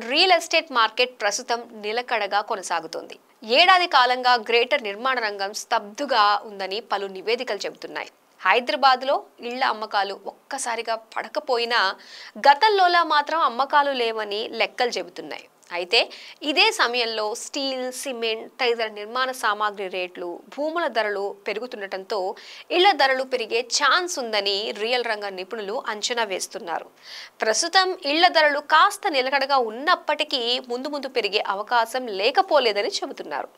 Real estate market ప్రస్తుతం నిలకడగా కొనసాగుతోంది. ఏడాది కాలంగా గ్రేటర్ నిర్మాణ రంగం స్తబ్దుగా ఉందని పలు నివేదికలు చెబుతున్నాయి. హైదరాబాద్లో ఇళ్ల అమ్మకాలు ఒక్కసారిగా పడకపోయినా గతంలోలా మాత్రం అమ్మకాలు లేవని లెక్కలు చెబుతున్నాయి. అయితే ఇదే సమయంలో స్టీల్, సిమెంట్ తదితర నిర్మాణ సామాగ్రి రేట్లు, భూముల ధరలు పెరుగుతుండటంతో ఇళ్ల ధరలు పెరిగే ఛాన్స్ ఉందని రియల్ రంగ నిపుణులు అంచనా వేస్తున్నారు. ప్రస్తుతం ఇళ్ల ధరలు కాస్త నిలకడగా ఉన్నప్పటికీ ముందు పెరిగే అవకాశం లేకపోలేదని చెబుతున్నారు.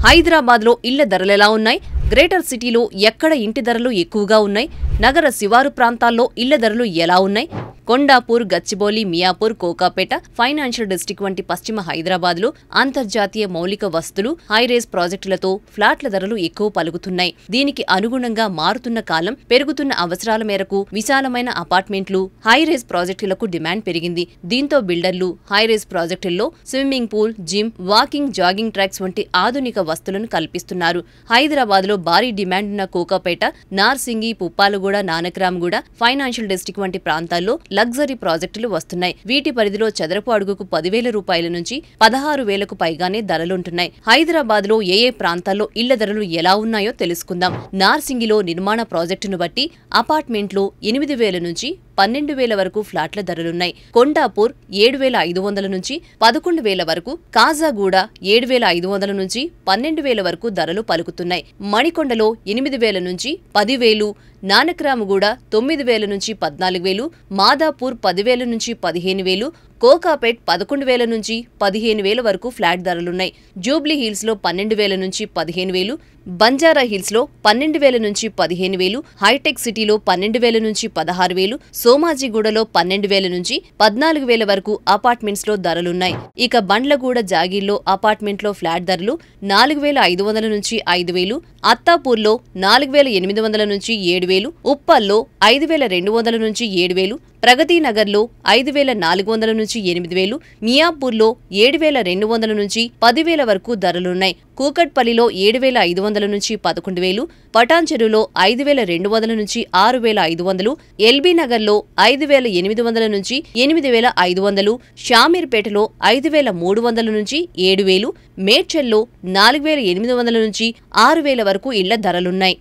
హైదరాబాద్లో ఇళ్ల ధరలెలా ఉన్నాయి? గ్రేటర్ సిటీలో ఎక్కడ ఇంటి ధరలు ఎక్కువగా ఉన్నాయి? నగర శివారు ప్రాంతాల్లో ఇళ్ల ధరలు ఎలా ఉన్నాయి? కొండాపూర్, గచ్చిబౌలి, మియాపూర్, కోకాపేట, ఫైనాన్షియల్ డిస్ట్రిక్ట్ వంటి పశ్చిమ హైదరాబాద్లో అంతర్జాతీయ మౌలిక వస్తువులు, హైరేజ్ ప్రాజెక్టులతో ఫ్లాట్ల ధరలు ఎక్కువ పలుకుతున్నాయి. దీనికి అనుగుణంగా మారుతున్న కాలం, పెరుగుతున్న అవసరాల మేరకు విశాలమైన అపార్ట్మెంట్లు, హైరేజ్ ప్రాజెక్టులకు డిమాండ్ పెరిగింది. దీంతో బిల్డర్లు హైరేజ్ ప్రాజెక్టుల్లో swimming pool, gym, walking, jogging tracks వంటి ఆధునిక వస్తువులను కల్పిస్తున్నారు. హైదరాబాద్లో భారీ డిమాండ్ ఉన్న కోకాపేట, నార్సింగి, పుప్పాలగూడ, నానక్రామ్గూడ, ఫైనాన్షియల్ డిస్ట్రిక్ట్ వంటి ప్రాంతాల్లో లగ్జరీ ప్రాజెక్టులు వస్తున్నాయి. వీటి పరిధిలో చదరపు అడుగుకు 10,000 రూపాయల నుంచి 16,000కు పైగానే ధరలుంటున్నాయి. హైదరాబాద్లో ఏ ప్రాంతాల్లో ఇళ్ల ధరలు ఎలా ఉన్నాయో తెలుసుకుందాం. నార్సింగిలో నిర్మాణ ప్రాజెక్టును బట్టి అపార్ట్మెంట్లు 8,000 నుంచి 12,000 వరకు ఫ్లాట్ల ధరలున్నాయి. కొండాపూర్ 7,500 నుంచి 11,000 వరకు, కాజాగూడ 7,500 నుంచి 12,000 వరకు ధరలు పలుకుతున్నాయి. మణికొండలో 8,000 నుంచి 10,000, నానక్రామ్గూడ 9,000 నుంచి 14,000, మాదాపూర్ 10,000 నుంచి 15,000, కోకాపేట్ 11,000 నుంచి 15,000 వరకు ఫ్లాట్ ధరలున్నాయి. జూబ్లీ హిల్స్లో 12,000 నుంచి 15,000, బంజారా హిల్స్లో 12,000 నుంచి 15,000, హైటెక్ సిటీలో 12,000 నుంచి 16,000, సోమాజిగూడలో 12,000 నుంచి 14,000 వరకు అపార్ట్మెంట్స్లో ధరలున్నాయి. ఇక బండ్లగూడ, జాగీర్లో అపార్ట్మెంట్లో ఫ్లాట్ ధరలు 4,500 నుంచి 5,000, అత్తాపూర్లో 4,800 నుంచి 7,000, ఉప్పల్లో 5,200 నుంచి 7,000, ప్రగతినగర్లో 5,400 నుంచి 8,000, మియాపూర్లో 7,200 నుంచి 10,000 వరకు ధరలున్నాయి. కూకట్పల్లిలో 7,500 నుంచి 11,000, పటాన్చెరులో 5,200 నుంచి 6,500, ఎల్బీనగర్లో 5,800 నుంచి 8,500, షామీర్పేటలో 5,300 నుంచి 7,000, మేడ్చల్లో 4,800 నుంచి 6,000 వరకు ఇళ్ల ధరలున్నాయి.